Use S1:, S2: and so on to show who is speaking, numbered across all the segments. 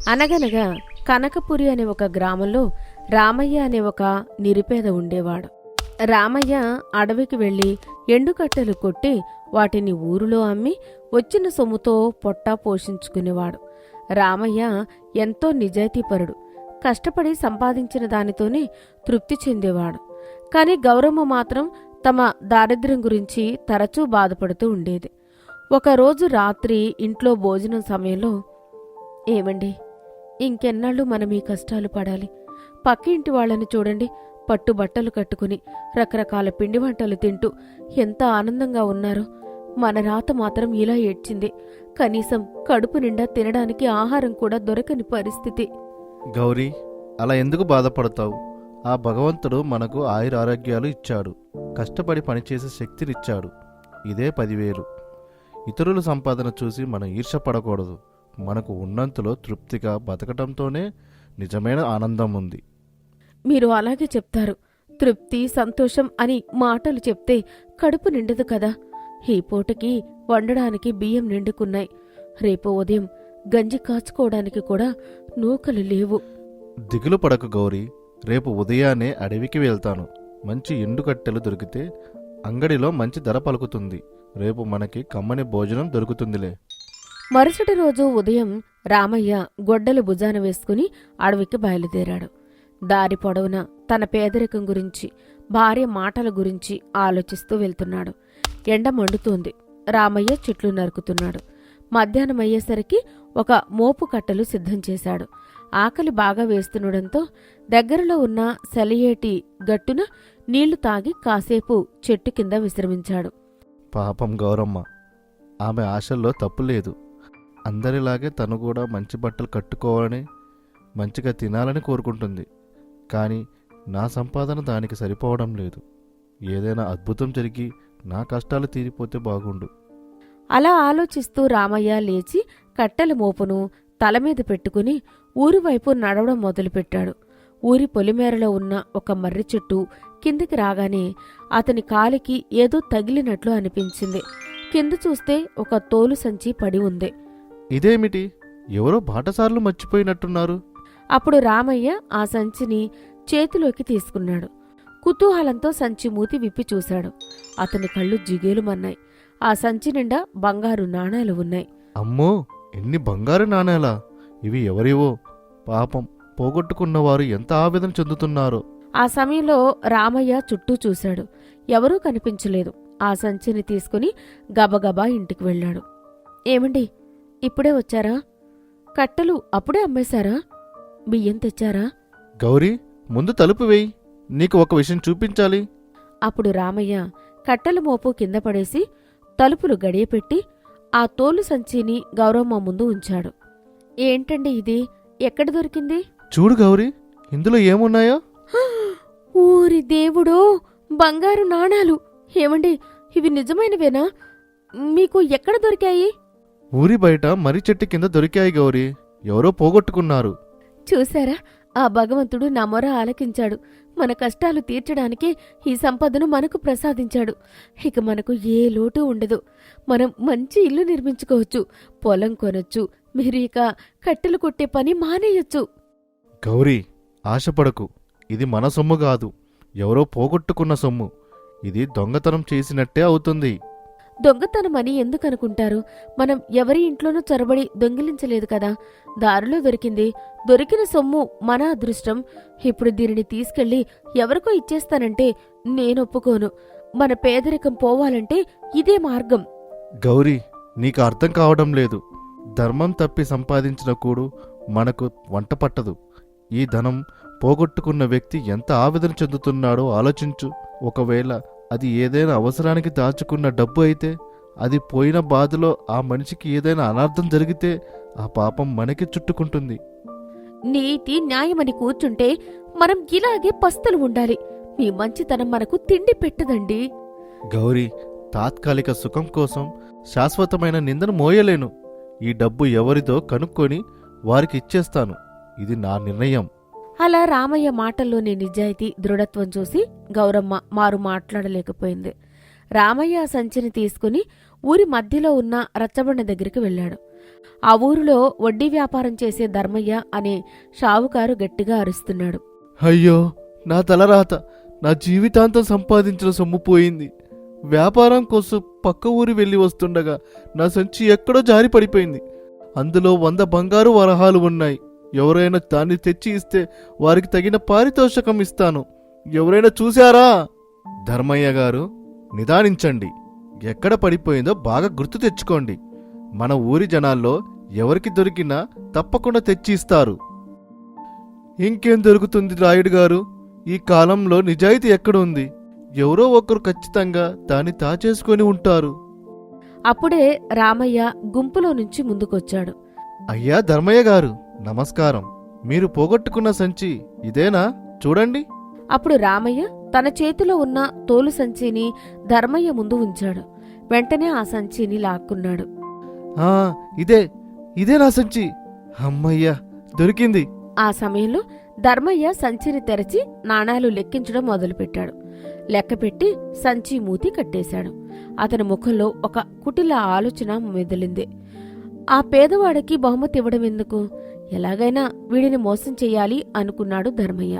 S1: అనగనగా కనకపురి అనే ఒక గ్రామంలో రామయ్య అనే ఒక నిరుపేద ఉండేవాడు. రామయ్య అడవికి వెళ్లి ఎండుకట్టెలు కొట్టి వాటిని ఊరిలో అమ్మి వచ్చిన సొమ్ముతో పొట్టా పోషించుకునేవాడు. రామయ్య ఎంతో నిజాయితీపరుడు. కష్టపడి సంపాదించిన దానితోనే తృప్తి చెందేవాడు. కాని గౌరమ్మ మాత్రం తమ దారిద్ర్యం గురించి తరచూ బాధపడుతూ ఉండేది. ఒకరోజు రాత్రి ఇంట్లో భోజనం సమయంలో, ఏమండి, ఇంకెన్నాళ్ళు మనం ఈ కష్టాలు పడాలి? పక్కింటి వాళ్ళని చూడండి, పట్టుబట్టలు కట్టుకుని రకరకాల పిండి వంటలు తింటూ ఎంత ఆనందంగా ఉన్నారో. మన రాత మాత్రం ఇలా ఏడ్చింది. కనీసం కడుపు నిండా తినడానికి ఆహారం కూడా దొరకని పరిస్థితి.
S2: గౌరీ, అలా ఎందుకు బాధపడతావు? ఆ భగవంతుడు మనకు ఆయురారోగ్యాలు ఇచ్చాడు, కష్టపడి పనిచేసే శక్తినిచ్చాడు. ఇదే 10,000. ఇతరుల సంపాదన చూసి మనం ఈర్ష్యపడకూడదు. మనకు ఉన్నంతలో తృప్తిగా బతకటంతోనే నిజమైన ఆనందం ఉంది.
S1: మీరు అలాగే చెప్తారు. తృప్తి, సంతోషం అని మాటలు చెప్తే కడుపు నిండదు కదా. ఈ పూటకి వండడానికి బియ్యం నిండుకున్నాయి. రేపు ఉదయం గంజి కాచుకోవడానికి కూడా నూకలు లేవు.
S2: దిగులు పడకు గౌరీ, రేపు ఉదయాన్నే అడవికి వెళ్తాను. మంచి ఎండుకట్టెలు దొరికితే అంగడిలో మంచి ధర పలుకుతుంది. రేపు మనకి కమ్మని భోజనం దొరుకుతుందిలే.
S1: మరుసటి రోజు ఉదయం రామయ్య గొడ్డలి భుజాన వేసుకుని అడవికి బయలుదేరాడు. దారి పొడవునా తన పేదరికం గురించి, భార్య మాటల గురించి ఆలోచిస్తూ వెళ్తున్నాడు. ఎండ మండుతోంది. రామయ్య చెట్లు నరుకుతున్నాడు. మధ్యాహ్నమయ్యేసరికి ఒక మోపు కట్టెలు సిద్ధం చేశాడు. ఆకలి బాగా వేస్తుండటంతో దగ్గరలో ఉన్న సెలయేటి గట్టున నీళ్లు తాగి కాసేపు చెట్టు కింద విశ్రమించాడు.
S2: పాపం గౌరమ్మ, ఆమె ఆశల్లో తప్పు లేదు. అందరిలాగే తను కూడా మంచి బట్టలు కట్టుకోవాలని, మంచిగా తినాలని కోరుకుంటుంది. కానీ నా సంపాదన దానికి సరిపోవడం లేదు. ఏదైనా అద్భుతం జరిగి నా కష్టాలు తీరిపోతే బాగుండు.
S1: అలా ఆలోచిస్తూ రామయ్య లేచి కట్టెల మోపును తలమీద పెట్టుకుని ఊరివైపు నడవడం మొదలుపెట్టాడు. ఊరి పొలిమేరలో ఉన్న ఒక మర్రి చెట్టు కిందికి రాగానే అతని కాలికి ఏదో తగిలినట్లు అనిపించింది. కింద చూస్తే ఒక తోలు సంచి పడి ఉంది.
S2: ఇదేమిటి? ఎవరో బాటసార్లు మర్చిపోయినట్టున్నారు.
S1: అప్పుడు రామయ్య ఆ సంచిని చేతిలోకి తీసుకున్నాడు. కుతూహలంతో సంచి మూతి విప్పి చూశాడు. అతని కళ్ళు జిగేలుమన్నాయి. ఆ సంచి నిండా బంగారు నాణాలు ఉన్నాయి.
S2: అమ్మో, ఎన్ని బంగారు నాణేలా! ఇవి ఎవరివో? పాపం, పోగొట్టుకున్నవారు ఎంత ఆవేదన చెందుతున్నారో.
S1: ఆ సమయంలో రామయ్య చుట్టూ చూశాడు. ఎవరూ కనిపించలేదు. ఆ సంచిని తీసుకుని గబగబా ఇంటికి వెళ్ళాడు. ఏమండి, ఇప్పుడే వచ్చారా? కట్టెలు అప్పుడే అమ్మేశారా? బియ్యం తెచ్చారా?
S2: గౌరీ, ముందు తలుపు వేయి, నీకు ఒక విషయం చూపించాలి.
S1: అప్పుడు రామయ్య కట్టెల మోపు కింద పడేసి తలుపులు గడియపెట్టి ఆ తోలు సంచిని గౌరమ్మ ముందు ఉంచాడు. ఏంటండి ఇది? ఎక్కడ దొరికింది?
S2: చూడు గౌరీ, ఇందులో ఏమున్నాయో.
S1: ఊరి దేవుడో, బంగారు నాణాలు! ఏమండి, ఇవి నిజమైనవేనా? మీకు ఎక్కడ దొరికాయి?
S2: ఊరి బయట మర్రి చెట్టు కింద దొరికాయి గౌరీ. ఎవరో పోగొట్టుకున్నారు.
S1: చూశారా, ఆ భగవంతుడు నా మొర ఆలకించాడు. మన కష్టాలు తీర్చడానికే ఈ సంపదను మనకు ప్రసాదించాడు. ఇక మనకు ఏ లోటు ఉండదు. మనం మంచి ఇల్లు నిర్మించుకోవచ్చు, పొలం కొనొచ్చు. మీరు ఇక కట్టెలు కొట్టే పని మానేయొచ్చు.
S2: గౌరీ, ఆశపడకు. ఇది మన సొమ్ము కాదు, ఎవరో పోగొట్టుకున్న సొమ్ము. ఇది దొంగతనం చేసినట్టే అవుతుంది.
S1: దొంగతనమని ఎందుకనుకుంటారు? మనం ఎవరి ఇంట్లోనూ చొరబడి దొంగిలించలేదు కదా. దారిలో దొరికింది. దొరికిన సొమ్ము మన అదృష్టం. ఇప్పుడు దీనిని తీసుకెళ్లి ఎవరికో ఇచ్చేస్తానంటే నేనొప్పుకోను. మన పేదరికం పోవాలంటే ఇదే మార్గం.
S2: గౌరీ, నీకు అర్థం కావడం లేదు. ధర్మం తప్పి సంపాదించిన కూడు మనకు వంట పట్టదు. ఈ ధనం పోగొట్టుకున్న వ్యక్తి ఎంత ఆవేదన చెందుతున్నాడో ఆలోచించు. ఒకవేళ అది ఏదైనా అవసరానికి దాచుకున్న డబ్బు అయితే, అది పోయిన బాధలో ఆ మనిషికి ఏదైనా అనార్థం జరిగితే ఆ పాపం మనకి చుట్టుకుంటుంది.
S1: నీతి న్యాయమని కూర్చుంటే మనం ఇలాగే పస్తులు ఉండాలి. మీ మంచితనం మనకు తిండి పెట్టదండి.
S2: గౌరీ, తాత్కాలిక సుఖం కోసం శాశ్వతమైన నిందను మోయలేను. ఈ డబ్బు ఎవరిదో కనుక్కొని వారికి ఇచ్చేస్తాను. ఇది నా నిర్ణయం.
S1: అలా రామయ్య మాటల్లోని నిజాయితీ, దృఢత్వం చూసి గౌరమ్మ మారు మాట్లాడలేకపోయింది. రామయ్య ఆ సంచిని తీసుకుని ఊరి మధ్యలో ఉన్న రచ్చబండ దగ్గరికి వెళ్ళాడు. ఆ ఊరిలో వడ్డీ వ్యాపారం చేసే ధర్మయ్య అనే షావుకారు గట్టిగా అరుస్తున్నాడు.
S2: అయ్యో, నా తలరాత! నా జీవితాంతం సంపాదించిన సొమ్ము పోయింది. వ్యాపారం కోసం పక్క ఊరి వెళ్ళి వస్తుండగా నా సంచి ఎక్కడో జారి పడిపోయింది. అందులో 100 బంగారు వరహాలు ఉన్నాయి. ఎవరైనా దాన్ని తెచ్చి ఇస్తే వారికి తగిన పారితోషకం ఇస్తాను. ఎవరైనా చూశారా? ధర్మయ్య గారు, నిదానించండి. ఎక్కడ పడిపోయిందో బాగా గుర్తు తెచ్చుకోండి. మన ఊరి జనాల్లో ఎవరికి దొరికినా తప్పకుండా తెచ్చి ఇస్తారు. ఇంకేం దొరుకుతుంది రాయుడు గారు? ఈ కాలంలో నిజాయితీ ఎక్కడుంది? ఎవరో ఒకరు ఖచ్చితంగా దాన్ని దాచేసుకొని ఉంటారు.
S1: అప్పుడే రామయ్య గుంపులో నుంచి ముందుకొచ్చాడు.
S2: అయ్యా ధర్మయ్య గారు, నమస్కారం. మీరు పోగొట్టుకున్న సంచి ఇదేనా? చూడండి.
S1: అప్పుడు రామయ్య తన చేతిలో ఉన్న తోలు సంచిని ధర్మయ్య ముందు ఉంచాడు. వెంటనే ఆ సంచిని లాక్కున్నాడు.
S2: ఆ, ఇదే నా సంచి. అమ్మయ్యా, దొరికింది.
S1: ఆ సమయంలో ధర్మయ్య సంచిని తెరచి నాణాలు లెక్కించడం మొదలుపెట్టాడు. లెక్కపెట్టి సంచి మూతి కట్టేశాడు. అతని ముఖంలో ఒక కుటిల ఆలోచన మెదిలింది. ఆ పేదవాడికి బహుమతి ఇవ్వడం ఎందుకు? ఎలాగైనా వీడిని మోసం చెయ్యాలి అనుకున్నాడు ధర్మయ్య.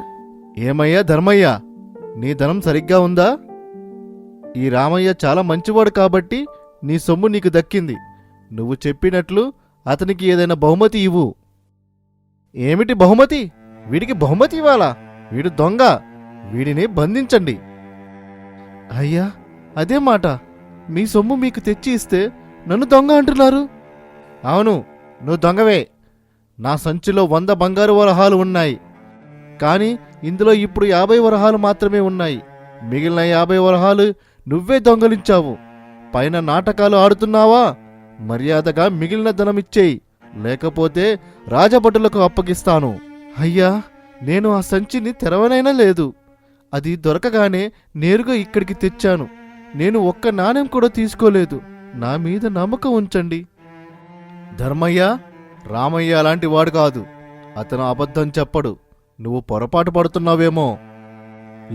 S2: ఏమయ్యా ధర్మయ్య, నీ ధనం సరిగ్గా ఉందా? ఈ రామయ్య చాలా మంచివాడు కాబట్టి నీ సొమ్ము నీకు దక్కింది. నువ్వు చెప్పినట్లు అతనికి ఏదైనా బహుమతి ఇవ్వు. ఏమిటి బహుమతి? వీడికి బహుమతి ఇవ్వాలా? వీడు దొంగ. వీడిని బంధించండి. అయ్యా, అదే మాట. మీ సొమ్ము మీకు తెచ్చి ఇస్తే నన్ను దొంగ అంటున్నారు. అవును, నువ్వు దొంగవే. నా సంచిలో 100 బంగారు వరహాలు ఉన్నాయి. కాని ఇందులో ఇప్పుడు 50 వరహాలు మాత్రమే ఉన్నాయి. మిగిలిన 50 వరహాలు నువ్వే దొంగలించావు. పైన నాటకాలు ఆడుతున్నావా? మర్యాదగా మిగిలిన ధనమిచ్చేయి, లేకపోతే రాజభటులకు అప్పగిస్తాను. అయ్యా, నేను ఆ సంచిని తెరవనైనా లేదు. అది దొరకగానే నేరుగా ఇక్కడికి తెచ్చాను. నేను ఒక్క నాణెం కూడా తీసుకోలేదు. నా మీద నమ్మకం ఉంచండి. ధర్మయ్య, రామయ్య అలాంటి వాడు కాదు. అతను అబద్ధం చెప్పడు. నువ్వు పొరపాటు పడుతున్నావేమో.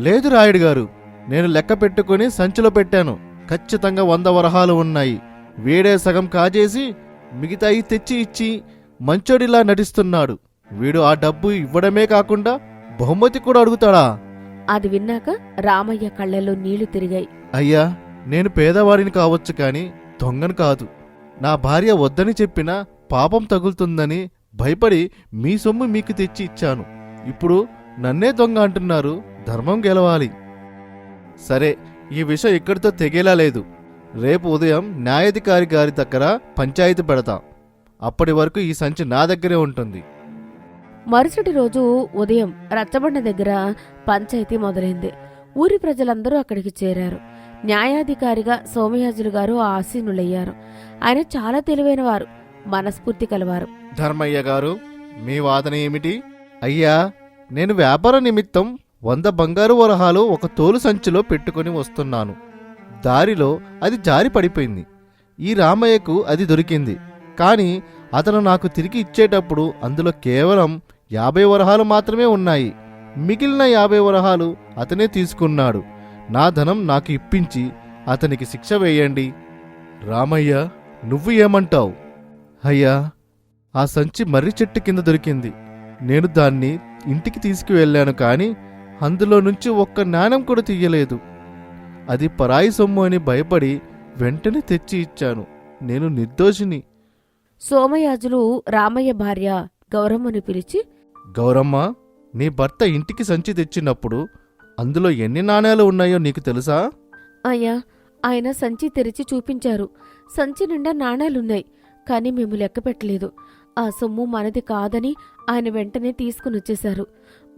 S2: లేదు రాయుడు గారు, నేను లెక్క పెట్టుకుని సంచిలో పెట్టాను. ఖచ్చితంగా 100 వరహాలు ఉన్నాయి. వీడే సగం కాజేసి మిగతాయి తెచ్చి ఇచ్చి మంచోడిలా నటిస్తున్నాడు. వీడు ఆ డబ్బు ఇవ్వడమే కాకుండా బహుమతి కూడా అడుగుతాడా?
S1: అది విన్నాక రామయ్య కళ్ళల్లో నీళ్లు తిరిగాయి.
S2: అయ్యా, నేను పేదవాడిని కావచ్చు కాని దొంగను కాదు. నా భార్య వద్దని చెప్పినా పాపం తగులుతుందని భయపడి మీ సొమ్ము మీకు తెచ్చి ఇచ్చాను. ఇప్పుడు నన్నే దొంగ అంటున్నారు. ధర్మం గెలవాలి. సరే, ఈ విషయం ఇక్కడితో తెగేలా లేదు. రేపు ఉదయం న్యాయాధికారి గారి దగ్గర పంచాయతీ పెడతా. అప్పటి వరకు ఈ సంచి నా దగ్గరే ఉంటుంది.
S1: మరుసటి రోజు ఉదయం రచ్చబండ దగ్గర పంచాయతీ మొదలైంది. ఊరి ప్రజలందరూ అక్కడికి చేరారు. న్యాయాధికారిగా సోమయాజులు గారు ఆసీనులయ్యారు. ఆయన చాలా తెలివైనవారు, మనస్ఫూర్తి కలవారు.
S2: ధర్మయ్య గారు, మీ వాదన ఏమిటి? అయ్యా, నేను వ్యాపార నిమిత్తం 100 బంగారు వరహాలు ఒక తోలు సంచిలో పెట్టుకుని వస్తున్నాను. దారిలో అది జారి పడిపోయింది. ఈ రామయ్యకు అది దొరికింది. కాని అతను నాకు తిరిగి ఇచ్చేటప్పుడు అందులో కేవలం 50 వరహాలు మాత్రమే ఉన్నాయి. మిగిలిన 50 వరహాలు అతనే తీసుకున్నాడు. నా ధనం నాకు ఇప్పించి అతనికి శిక్ష వేయండి. రామయ్య, నువ్వు ఏమంటావు? అయ్యా, ఆ సంచి మర్రి చెట్టు కింద దొరికింది. నేను దాన్ని ఇంటికి తీసుకువెళ్ళాను కాని అందులో నుంచి ఒక్క నాణెం కూడా తీయలేదు. అది పరాయి సొమ్ము అని భయపడి వెంటనే తెచ్చి ఇచ్చాను. నేను నిర్దోషిని.
S1: సోమయాజులు రామయ్య భార్య గౌరమ్మను పిలిచి,
S2: గౌరమ్మ, నీ భర్త ఇంటికి సంచి తెచ్చినప్పుడు అందులో ఎన్ని నాణేలు ఉన్నాయో నీకు తెలుసా?
S1: అయ్యా, ఆయన సంచి తెరిచి చూపించారు. సంచి నిండా నాణేలున్నాయి. కాని మేము లెక్క పెట్టలేదు. ఆ సొమ్ము మనది కాదని ఆయన వెంటనే తీసుకునొచ్చేశారు.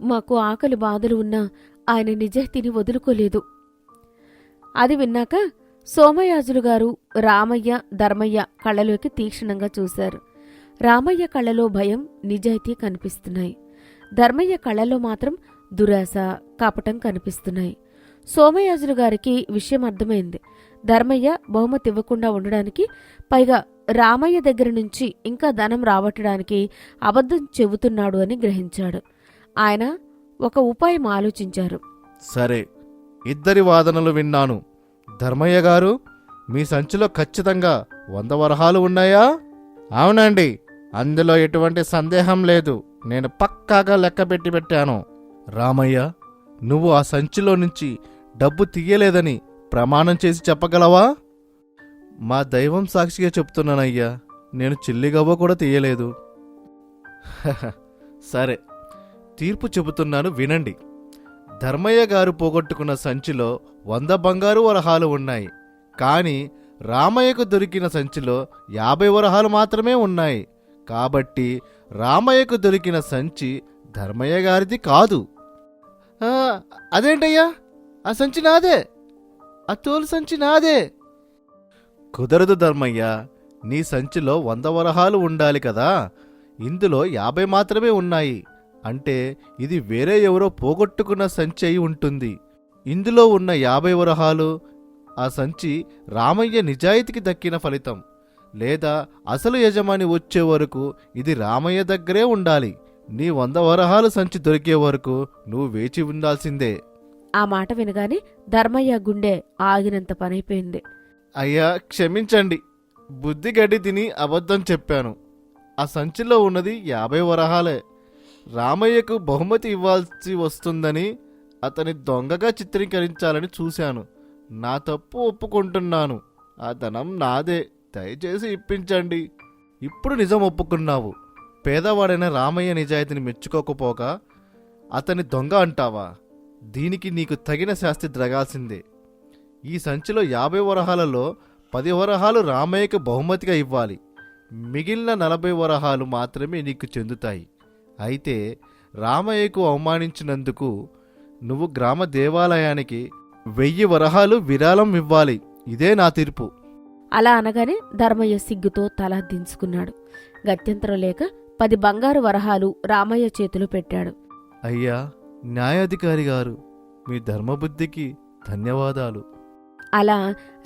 S1: మాకు ఆకలి బాధలు ఉన్నా ఆయన నిజాయితీని వదులుకోలేదు. అది విన్నాక సోమయాజులు గారు రామయ్య, ధర్మయ్య కళ్ళలోకి తీక్షణంగా చూశారు. రామయ్య కళ్ళలో భయం, నిజాయితీ కనిపిస్తున్నాయి. ధర్మయ్య కళ్ళలో మాత్రం దురాశ, కపటం కనిపిస్తున్నాయి. సోమయాజులు గారికి విషయం అర్థమైంది. ధర్మయ్య బహుమతి ఇవ్వకుండా ఉండడానికి, పైగా రామయ్య దగ్గర నుంచి ఇంకా ధనం రాబట్టడానికి అబద్ధం చెబుతున్నాడు అని గ్రహించాడు. ఆయన ఒక ఉపాయం ఆలోచించారు.
S2: సరే, ఇద్దరి వాదనలు విన్నాను. ధర్మయ్య గారు, మీ సంచిలో ఖచ్చితంగా 100 వరహాలు ఉన్నాయా? అవునండి, అందులో ఎటువంటి సందేహం లేదు. నేను పక్కాగా లెక్క పెట్టి పెట్టాను. రామయ్య, నువ్వు ఆ సంచిలో నుంచి డబ్బు తీయలేదని ప్రమాణం చేసి చెప్పగలవా? మా దైవం సాక్షిగా చెప్తున్నానయ్యా, నేను చిల్లిగవ్వ కూడా తీయలేదు. సరే, తీర్పు చెబుతున్నాను వినండి. ధర్మయ్య గారు పోగొట్టుకున్న సంచిలో 100 బంగారు వరహాలు ఉన్నాయి. కానీ రామయ్యకు దొరికిన సంచిలో 50 వరహాలు మాత్రమే ఉన్నాయి. కాబట్టి రామయ్యకు దొరికిన సంచి ధర్మయ్య గారిది కాదు. అదేంటయ్యా, ఆ సంచి నాదే, ఆ తోలు సంచి నాదే. కుదరదు ధర్మయ్య, నీ సంచిలో 100 వరహాలు ఉండాలి కదా. ఇందులో 50 మాత్రమే ఉన్నాయి. అంటే ఇది వేరే ఎవరో పోగొట్టుకున్న సంచి అయి ఉంటుంది. ఇందులో ఉన్న 50 వరహాలు ఆ సంచి రామయ్య నిజాయితీకి దక్కిన ఫలితం. లేదా అసలు యజమాని వచ్చే వరకు ఇది రామయ్య దగ్గరే ఉండాలి. నీ 100 వరహాలు సంచి దొరికే వరకు నువ్వు వేచి ఉండాల్సిందే.
S1: ఆ మాట వినగానే ధర్మయ్య గుండె ఆగినంత పనైపోయింది.
S2: అయ్యా క్షమించండి, బుద్ధి గడ్డి తిని అబద్ధం చెప్పాను. ఆ సంచిలో ఉన్నది 50 వరహాలే. రామయ్యకు బహుమతి ఇవ్వాల్సి వస్తుందని అతని దొంగగా చిత్రీకరించాలని చూశాను. నా తప్పు ఒప్పుకుంటున్నాను. ఆ ధనం నాదే, దయచేసి ఇప్పించండి. ఇప్పుడు నిజం ఒప్పుకున్నావు. పేదవాడైన రామయ్య నిజాయితీని మెచ్చుకోకపోగా అతని దొంగ అంటావా? దీనికి నీకు తగిన శాస్తి జరగాల్సిందే. ఈ సంచిలో 50 వరహాలలో 10 వరహాలు రామయ్యకు బహుమతిగా ఇవ్వాలి. మిగిలిన 40 వరహాలు మాత్రమే నీకు చెందుతాయి. అయితే రామయ్యకు అవమానించినందుకు నువ్వు గ్రామ దేవాలయానికి 1000 వరహాలు విరాళం ఇవ్వాలి. ఇదే నా తీర్పు.
S1: అలా అనగానే ధర్మయ్య సిగ్గుతో తల దించుకున్నాడు. గత్యంతరం లేక 10 బంగారు వరహాలు రామయ్య చేతిలో పెట్టాడు.
S2: అయ్యా న్యాయాధికారి గారు, మీ ధర్మబుద్ధికి ధన్యవాదాలు.
S1: అలా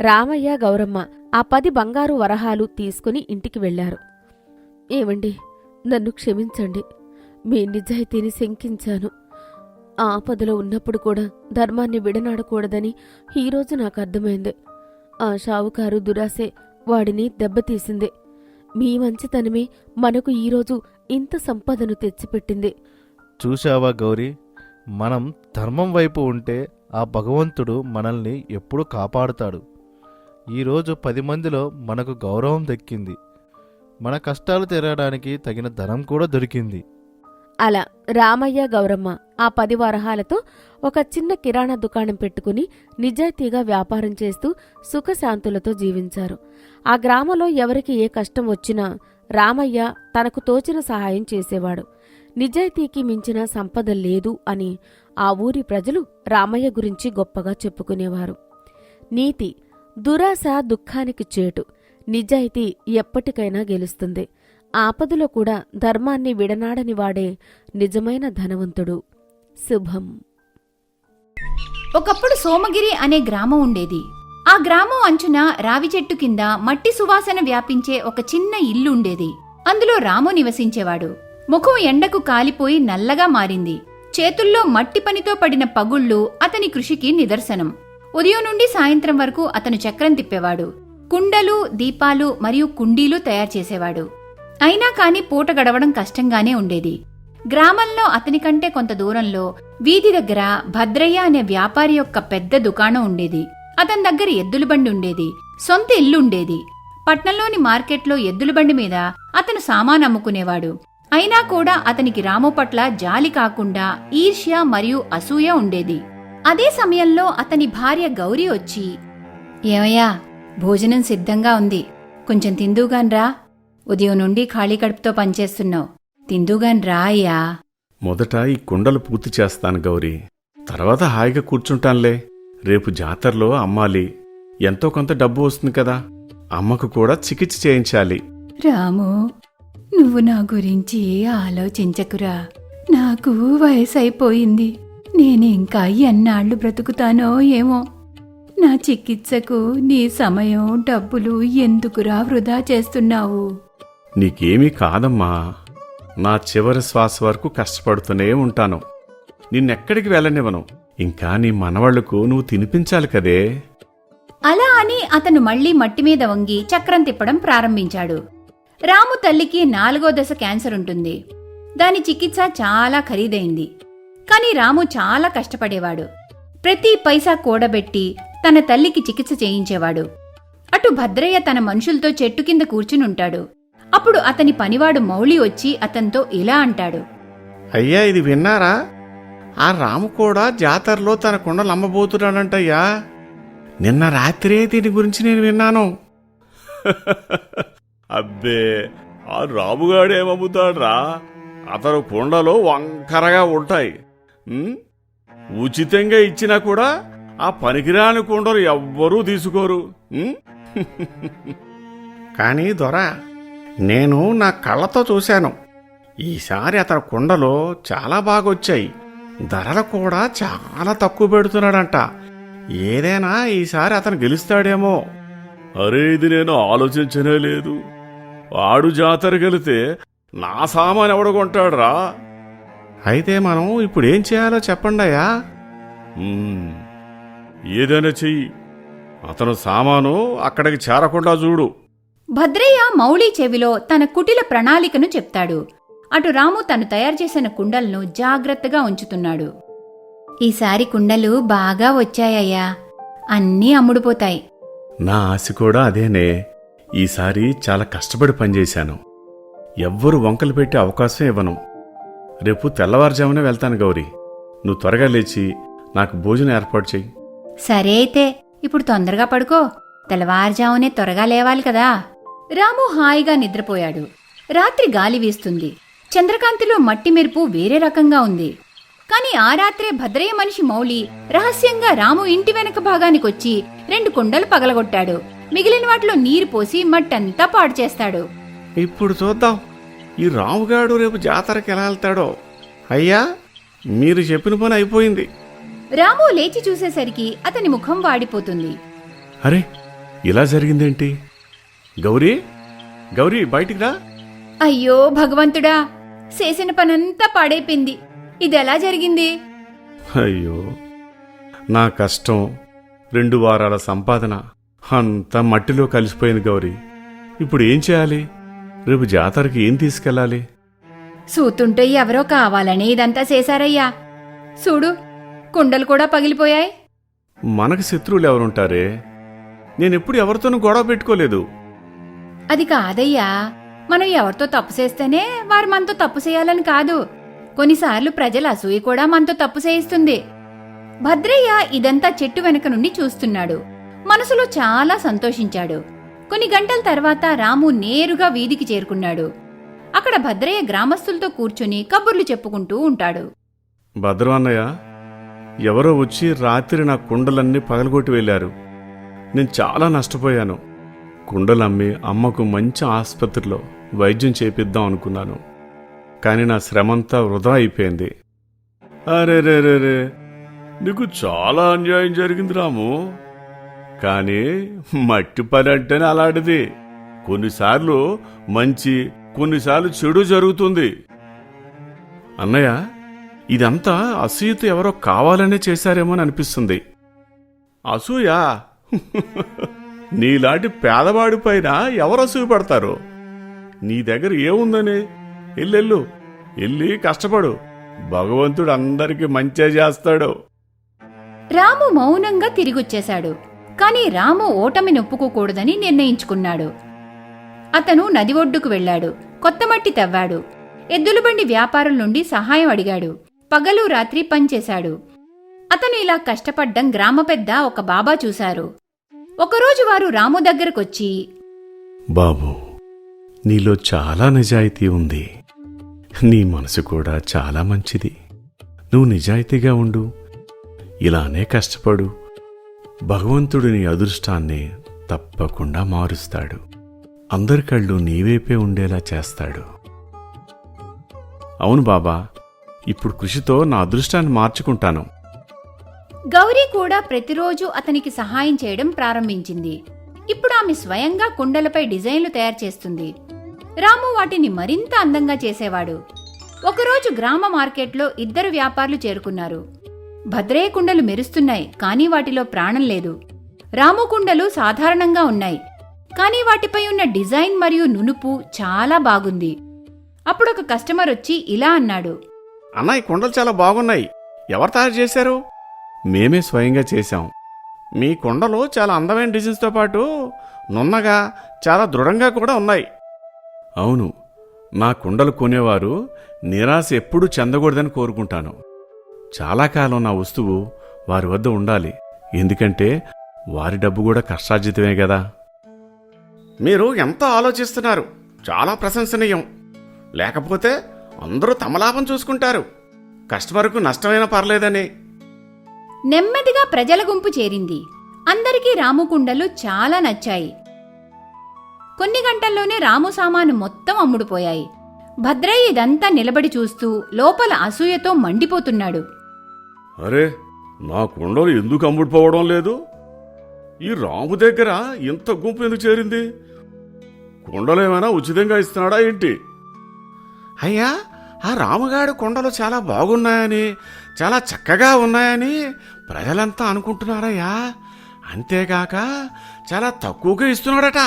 S1: రామయ్య గౌరమ్మ ఆ 10 బంగారు వరహాలు తీసుకుని ఇంటికి వెళ్లారు. ఏమండి, నన్ను క్షమించండి. మీ నిజాయితీని శంకించాను. ఆపదలో ఉన్నప్పుడు కూడా ధర్మాన్ని విడనాడకూడదని ఈరోజు నాకు అర్థమైంది. ఆ షావుకారు దురాశే వాడిని దెబ్బతీసింది. మీ మంచితనమే మనకు ఈరోజు ఇంత సంపదను తెచ్చిపెట్టింది.
S2: చూశావా గౌరీ, మనం ధర్మం వైపు ఉంటే ఆ భగవంతుడు మనల్ని ఎప్పుడూ కాపాడుతాడు. ఈరోజు 10 మందిలో మనకు గౌరవం దక్కింది. మన కష్టాలు తీరడానికి తగిన ధనం కూడా దొరికింది.
S1: అలా రామయ్య గౌరమ్మ ఆ 10 వరహాలతో ఒక చిన్న కిరాణా దుకాణం పెట్టుకుని నిజాయితీగా వ్యాపారం చేస్తూ సుఖశాంతులతో జీవించారు. ఆ గ్రామంలో ఎవరికి ఏ కష్టం వచ్చినా రామయ్య తనకు తోచిన సహాయం చేసేవాడు. నిజాయితీకి మించిన సంపద లేదు అని ఆ ఊరి ప్రజలు రామయ్య గురించి గొప్పగా చెప్పుకునేవారు. నీతి: దురాశ దుఃఖానికి చేటు, నిజాయితీ ఎప్పటికైనా గెలుస్తుంది. ఆపదలో కూడా ధర్మాన్ని విడనాడని వాడే నిజమైన ధనవంతుడు. శుభం.
S3: ఒకప్పుడు సోమగిరి అనే గ్రామం ఉండేది. ఆ గ్రామం అంచున రావి చెట్టు కింద మట్టి సువాసన వ్యాపించే ఒక చిన్న ఇల్లు ఉండేది. అందులో రాము నివసించేవాడు. ముఖం ఎండకు కాలిపోయి నల్లగా మారింది. చేతుల్లో మట్టి పనితో పడిన పగుళ్లు అతని కృషికి నిదర్శనం. ఉదయం నుండి సాయంత్రం వరకు అతను చక్రం తిప్పేవాడు. కుండలు, దీపాలు మరియు కుండీలు తయారు చేసేవాడు. అయినా కాని పూట గడవడం కష్టంగానే ఉండేది. గ్రామంలో అతని కంటే కొంత దూరంలో వీధి దగ్గర భద్రయ్య అనే వ్యాపారి యొక్క పెద్ద దుకాణం ఉండేది. అతని దగ్గర ఎద్దుల బండి ఉండేది. సొంత ఇల్లుండేది. పట్నంలోని మార్కెట్లో ఎద్దుల బండి మీద అతను సామాను అమ్ముకునేవాడు. అయినా కూడా అతనికి రాము పట్ల జాలి కాకుండా ఈర్ష్య మరియు అసూయ ఉండేది. అదే సమయంలో అతని భార్య గౌరీ వచ్చి, ఏమయ్యా, భోజనం సిద్ధంగా ఉంది, కొంచెం తిందుగాన్రా. ఉదయం నుండి ఖాళీ కడుపుతో పనిచేస్తున్నావు, తిందుగాన్రా అయ్యా.
S4: మొదట ఈ కుండలు పూర్తి చేస్తాను గౌరీ, తర్వాత హాయిగా కూర్చుంటానులే. రేపు జాతరలో అమ్మాలి, ఎంతో కొంత డబ్బు వస్తుంది కదా, అమ్మకు కూడా చికిత్స చేయించాలి.
S3: రాము, నువ్వు నా గురించి ఆలోచించకురా. నాకు వయసైపోయింది. నేనింకా ఎన్నాళ్లు బ్రతుకుతానో ఏమో. నా చికిత్సకు నీ సమయం, డబ్బులు ఎందుకురా వృధా చేస్తున్నావు?
S4: నీకేమీ కాదమ్మా, నా చివరి శ్వాస వరకు కష్టపడుతూనే ఉంటాను. నిన్నెక్కడికి వెళ్ళనివ్వను. ఇంకా నీ మనవాళ్లకు నువ్వు తినిపించాలి కదే.
S3: అలా అని అతను మళ్లీ మట్టి మీద వంగి చక్రం తిప్పడం ప్రారంభించాడు. రాము తల్లికి 4వ దశ క్యాన్సర్ ఉంటుంది. దాని చికిత్స చాలా ఖరీదైంది. కాని రాము చాలా కష్టపడేవాడు. ప్రతి పైసా కూడబెట్టి తన తల్లికి చికిత్స చేయించేవాడు. అటు భద్రయ్య తన మనుషులతో చెట్టు కింద కూర్చునుంటాడు. అప్పుడు అతని పనివాడు మౌళి వచ్చి అతనితో ఇలా అంటాడు.
S4: అయ్యా, ఇది విన్నారా? ఆ రాము కూడా జాతరలో తన కుండలు అమ్మబోతున్నాడంటయ్యా. నిన్న రాత్రే దీని గురించి నేను విన్నాను. అబ్బే, ఆ రాముగాడేమమ్ముతాడ్రా? అతను కుండలు వంకరగా ఉంటాయి. ఉచితంగా ఇచ్చినా కూడా ఆ పనికిరాని కుండలు ఎవ్వరూ తీసుకోరు. కానీ దొర, నేను నా కళ్ళతో చూశాను. ఈసారి అతని కుండలు చాలా బాగొచ్చాయి. ధరలు కూడా చాలా తక్కువ పెడుతున్నాడంట. ఏదైనా ఈసారి అతను గెలుస్తాడేమో. అరే, ఇది నేను ఆలోచించనే లేదు. వాడు జాతర గెలితే నా సామాన్ ఎవడు కొంటాడురా? అయితే మనం ఇప్పుడు ఏం చేయాలో చెప్పండియా. ఏదైనా చెయ్యి. అతను సామాను అక్కడికి చేరకుండా చూడు.
S3: భద్రయ్య మౌళి చెవిలో తన కుటిల ప్రణాళికను చెప్తాడు. అటు రాము తను తయారు చేసిన కుండలను జాగ్రత్తగా ఉంచుతున్నాడు. ఈసారి కుండలు బాగా వచ్చాయ్యా, అన్నీ అమ్ముడుపోతాయి.
S4: నా ఆశ కూడా అదేనే. ఈసారి చాలా కష్టపడి పనిచేశాను. ఎవ్వరూ వంకలు పెట్టే అవకాశం ఇవ్వను. రేపు తెల్లవారుజామునే వెళ్తాను గౌరీ. నువ్వు త్వరగా లేచి నాకు భోజనం ఏర్పాటు చెయ్యి.
S3: సరే అయితే ఇప్పుడు తొందరగా పడుకో. తెల్లవారుజామునే త్వరగా లేవాలి కదా. రాము హాయిగా నిద్రపోయాడు. రాత్రి గాలి వీస్తుంది. చంద్రకాంతిలో మట్టి మెరుపు వేరే రకంగా ఉంది. కాని ఆ రాత్రే భద్రయ్య మనిషి మౌళి రహస్యంగా రాము ఇంటి వెనక భాగానికొచ్చి 2 కుండలు పగలగొట్టాడు. మిగిలిన వాటిలో నీరు పోసి మట్టంతా పాడు చేస్తాడు.
S4: ఇప్పుడు చూద్దాం ఈ రాముగాడు రేపు జాతరకి ఎలా వెళ్తాడో. అయ్యా, మీరు చెప్పిన పని అయిపోయింది.
S3: రాము లేచి చూసేసరికి అతని ముఖం వాడిపోతుంది.
S4: అరే, ఇలా జరిగిందేంటి? గౌరీ, గౌరీ, బయటికి రా.
S3: అయ్యో భగవంతుడా, చేసిన పనంతా పాడైపోయింది. ఇదెలా జరిగింది?
S4: అయ్యో, నా కష్టం, 2 వారాల సంపాదన అంతా మట్టిలో కలిసిపోయింది గౌరీ. ఇప్పుడు ఏం చేయాలి? రేపు జాతరకి ఏం తీసుకెళ్ళాలి?
S3: సూతుంటే ఎవరో కావాలని ఇదంతా చేశారయ్యా. చూడు, కుండలు కూడా పగిలిపోయాయి.
S4: మనకు శత్రువులు ఎవరుంటారే? నేనెప్పుడు ఎవరితోనూ గొడవ పెట్టుకోలేదు.
S3: అది కాదయ్యా, మనం ఎవరితో తప్పు చేస్తేనే వారు మనతో తప్పు చేయాలని కాదు. కొన్నిసార్లు ప్రజల అసూయ కూడా మనతో తప్పు చేయిస్తుంది. భద్రయ్య ఇదంతా చెట్టు వెనక నుండి చూస్తున్నాడు. మనసులో చాలా సంతోషించాడు. కొన్ని గంటల తర్వాత రాము నేరుగా వీధికి చేరుకున్నాడు. అక్కడ భద్రయ్య గ్రామస్తులతో కూర్చుని కబుర్లు చెప్పుకుంటూ ఉంటాడు.
S4: భద్రం అన్నయ్య, ఎవరో వచ్చి రాత్రి నా కుండలన్నీ పగలగొట్టి వెళ్లారు. నేను చాలా నష్టపోయాను. కుండలమ్మి అమ్మకు మంచి ఆసుపత్రిలో వైద్యం చేపిద్దాం అనుకున్నాను. కాని నా శ్రమంతా వృధా అయిపోయింది. అరే, నీకు చాలా అన్యాయం జరిగింది రాము. కానీ మట్టి పని అంటేనే అలాంటిది. కొన్నిసార్లు మంచి, కొన్నిసార్లు చెడు జరుగుతుంది. అన్నయ్య, ఇదంతా అసూయతో ఎవరో కావాలనే చేశారేమో అనిపిస్తుంది. అసూయ? నీలాంటి పేదవాడి పైన ఎవరు అసూయ పడతారు? నీ దగ్గర ఏముందని? ఎల్లెళ్ళు, ఎల్లి కష్టపడు. భగవంతుడు అందరికీ మంచే చేస్తాడు.
S3: రాము మౌనంగా తిరిగొచ్చేశాడు. కాని రాము ఓటమిని ఒప్పుకోకూడదని నిర్ణయించుకున్నాడు. అతను నది ఒడ్డుకు వెళ్లాడు. కొత్త మట్టి తవ్వాడు. ఎద్దుల బండి వ్యాపారుల నుండి సహాయం అడిగాడు. పగలు రాత్రి పనిచేశాడు. అతను ఇలా కష్టపడ్డం గ్రామ పెద్ద ఒక బాబా చూశారు. ఒకరోజు వారు రాము దగ్గరకొచ్చి,
S4: బాబూ, నీలో చాలా నిజాయితీ ఉంది. నీ మనసు కూడా చాలా మంచిది. నువ్వు నిజాయితీగా ఉండు. ఇలానే కష్టపడు. భగవంతుడు నీ అదృష్టాన్ని తప్పకుండా మారుస్తాడు. అందరి కళ్ళు నీవైపే ఉండేలా చేస్తాడు. అవును బాబా, ఇప్పుడు కృషితో నా అదృష్టాన్ని మార్చుకుంటాను.
S3: గౌరీ కూడా ప్రతిరోజు అతనికి సహాయం చేయడం ప్రారంభించింది. ఇప్పుడు ఆమె స్వయంగా కుండలపై డిజైన్లు తయారు చేస్తుంది. రాము వాటిని మరింత అందంగా చేసేవాడు. ఒకరోజు గ్రామ మార్కెట్లో 2 వ్యాపారులు చేరుకున్నారు. భద్రయ్య కుండలు మెరుస్తున్నాయి, కానీ వాటిలో ప్రాణం లేదు. రాము కుండలు సాధారణంగా ఉన్నాయి, కానీ వాటిపై ఉన్న డిజైన్ మరియు నునుపు చాలా బాగుంది. అప్పుడు ఒక కస్టమర్ వచ్చి ఇలా అన్నాడు,
S4: అన్న, ఈ కుండలు చాలా బాగున్నాయి. ఎవరు తయారు చేశారు? మేమే స్వయంగా చేశాం. మీ కుండలు చాలా అందమైన డిజైన్స్తో పాటు నున్నగా చాలా దృఢంగా కూడా ఉన్నాయి. అవును, నా కుండలు కొనేవారు నిరాశ ఎప్పుడూ చెందకూడదని కోరుకుంటాను. చాలా కాలం నా వస్తువు వారి వద్ద ఉండాలి, ఎందుకంటే వారి డబ్బు కూడా కష్టార్జితమే కదా. మీరు ఎంతో ఆలోచిస్తున్నారు, చాలా ప్రశంసనీయం. లేకపోతే అందరూ తమ లాభం చూసుకుంటారు, కస్టమర్కు నష్టమైనా పర్లేదని.
S3: నెమ్మదిగా ప్రజల గుంపు చేరింది. అందరికీ రాము కుండలు చాలా నచ్చాయి. కొన్ని గంటల్లోనే రాము సామాను మొత్తం అమ్ముడుపోయాయి. భద్రయ్య ఇదంతా నిలబడి చూస్తూ లోపల అసూయతో మండిపోతున్నాడు.
S4: అరే, నా కుండలు ఎందుకు అమ్ముడుపోవడం లేదు? ఈ రాము దగ్గర ఇంత గుంపు ఎందుకు చేరింది? కుండలేమైనా ఉచితంగా ఇస్తున్నాడా ఏంటి? అయ్యా, ఆ రాముగాడు కుండలు చాలా బాగున్నాయని, చాలా చక్కగా ఉన్నాయని ప్రజలంతా అనుకుంటున్నారయ్యా. అంతేగాక చాలా తక్కువగా ఇస్తున్నాడట.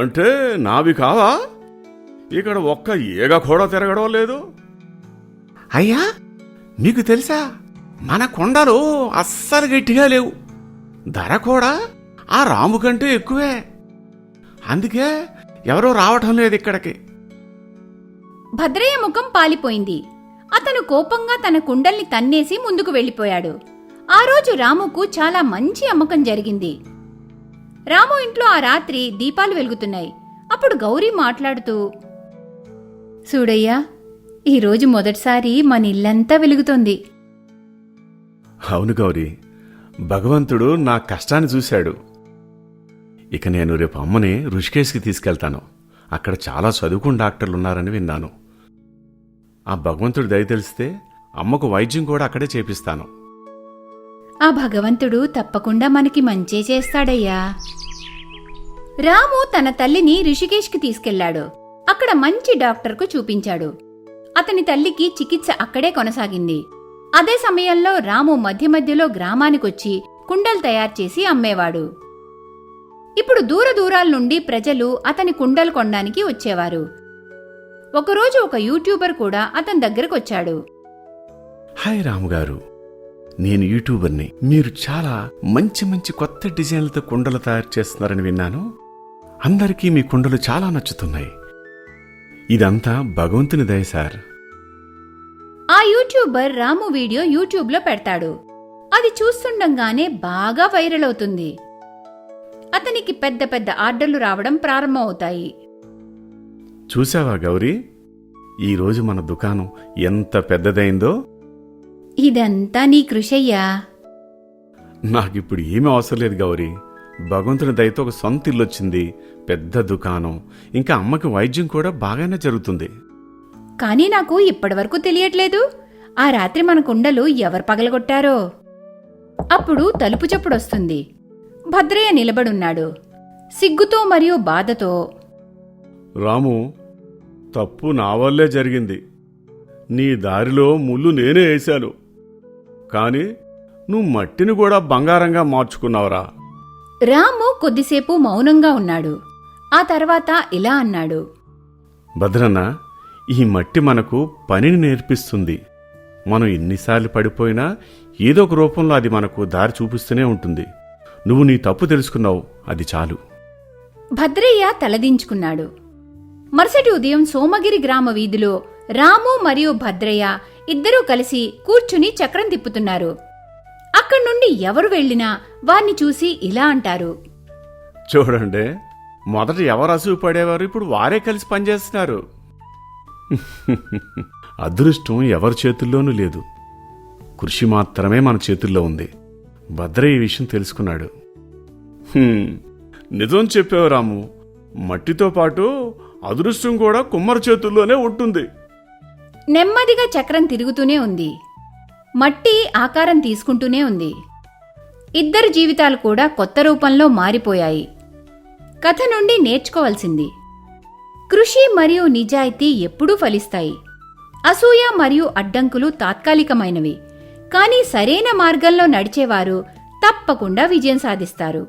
S4: అంటే నావి కావా? ఇక్కడ ఒక్క ఈగ కూడా తిరగడం లేదు. అయ్యా, మీకు తెలుసా, మన కుండలు అస్సలు గట్టిగా లేవు. ధర కూడా ఆ రాము కంటే ఎక్కువే. అందుకే ఎవరూ రావటం లేదు ఇక్కడికి.
S3: భద్రయ్య ముఖం పాలిపోయింది. అతను కోపంగా తన కుండల్ని తన్నేసి ముందుకు వెళ్ళిపోయాడు. ఆ రోజు రాముకు చాలా మంచి అమ్మకం జరిగింది. రాము ఇంట్లో ఆ రాత్రి దీపాలు వెలుగుతున్నాయి. అప్పుడు గౌరీ మాట్లాడుతూ, చూడయ్యా, ఈరోజు మొదటిసారి మన ఇల్లంతా వెలుగుతోంది.
S4: అవును గౌరీ, భగవంతుడు నా కష్టాన్ని చూశాడు. ఇక నేను రేపు అమ్మని ఋషికేశ్కి తీసుకెళ్తాను. అక్కడ చాలా చదువుకున్న డాక్టర్లున్నారని విన్నాను. ఆ భగవంతుడి దయ తెలిస్తే అమ్మకు వైద్యం కూడా అక్కడే చేపిస్తాను.
S3: ఆ భగవంతుడు తప్పకుండా మనకి మంచే చేస్తాడయ్యా. రాము తన తల్లిని ఋషికేశ్కి తీసుకెళ్లాడు. అక్కడ మంచి డాక్టర్కు చూపించాడు. అతని తల్లికి చికిత్స అక్కడే కొనసాగింది. అదే సమయంలో రాము మధ్య మధ్యలో గ్రామానికొచ్చి కుండలు తయారు చేసి అమ్మేవాడు. ఇప్పుడు దూర దూరాల నుండి ప్రజలు అతని కుండలు కొనడానికి వచ్చేవారు. ఒకరోజు ఒక యూట్యూబర్ కూడా అతని దగ్గరకొచ్చాడు.
S4: హాయ్ రాముగారు, నేను యూట్యూబర్ని. మీరు చాలా మంచి మంచి కొత్త డిజైన్లతో కుండలు తయారు చేస్తున్నారని విన్నాను. అందరికీ మీ కుండలు చాలా నచ్చుతున్నాయి. ఇదంతా భగవంతుని దయ సార్.
S3: ఆ యూట్యూబర్ రాము వీడియో యూట్యూబ్లో పెడతాడు. అది చూస్తుండగానే బాగా వైరల్ అవుతుంది. అతనికి పెద్ద పెద్ద ఆర్డర్లు రావడం ప్రారంభమవుతాయి.
S4: చూసావా గౌరీ, ఈరోజు మన దుకాణం ఎంత పెద్దదైందో.
S3: ఇదంతా నీ కృషయ్యా.
S4: నాకిప్పుడు ఏమీ అవసరం లేదు గౌరీ. భగవంతుని దయతో ఒక సొంత ఇల్లు వచ్చింది, పెద్ద దుకాణం, ఇంకా అమ్మకి వైద్యం కూడా బాగానే జరుగుతుంది.
S3: కానీ నాకు ఇప్పటివరకు తెలియట్లేదు, ఆ రాత్రి మన కుండలు ఎవరు పగలగొట్టారో. అప్పుడు తలుపు చప్పుడొస్తుంది. భద్రయ్య నిలబడున్నాడు, సిగ్గుతో మరియు బాధతో.
S4: రాము, తప్పు నా వల్లే జరిగింది. నీ దారిలో ముళ్ళు నేనే వేశాను. కాని నువ్వు మట్టిని కూడా బంగారంగా మార్చుకున్నావురా.
S3: రాము కొద్దిసేపు మౌనంగా ఉన్నాడు. ఆ తర్వాత ఇలా అన్నాడు,
S4: భద్రన్న, ఈ మట్టి మనకు పనిని నేర్పిస్తుంది. మనం ఎన్నిసార్లు పడిపోయినా ఏదో ఒక రూపంలో అది మనకు దారి చూపిస్తూనే ఉంటుంది. నువ్వు నీ తప్పు తెలుసుకున్నావు, అది చాలు.
S3: భద్రయ్య తలదించుకున్నాడు. మరుసటి ఉదయం సోమగిరి గ్రామ వీధిలో రాము మరియు భద్రయ్య ఇద్దరూ కలిసి కూర్చుని చక్రం తిప్పుతున్నారు. అక్కడి నుండి ఎవరు వెళ్లినా వారిని చూసి ఇలా అంటారు,
S4: చూడండి, మొదట ఎవరు అసూయ పడేవారు, ఇప్పుడు వారే కలిసి పనిచేస్తున్నారు. అదృష్టం ఎవరి చేతుల్లోనూ లేదు, కృషి మాత్రమే మన చేతుల్లో ఉంది. భద్రయ్య ఈ విషయం తెలుసుకున్నాడు. నిజం చెప్పావు రాము, మట్టితో పాటు అదృష్టం కూడా కుమ్మరి చేతుల్లోనే ఉంటుంది.
S3: నెమ్మదిగా చక్రం తిరుగుతూనే ఉంది. మట్టి ఆకారం తీసుకుంటూనే ఉంది. ఇద్దరు జీవితాలు కూడా కొత్త రూపంలో మారిపోయాయి. కథ నుండి నేర్చుకోవాల్సింది: కృషి మరియు నిజాయితీ ఎప్పుడూ ఫలిస్తాయి. అసూయ మరియు అడ్డంకులు తాత్కాలికమైనవి, కానీ సరైన మార్గంలో నడిచేవారు తప్పకుండా విజయం సాధిస్తారు.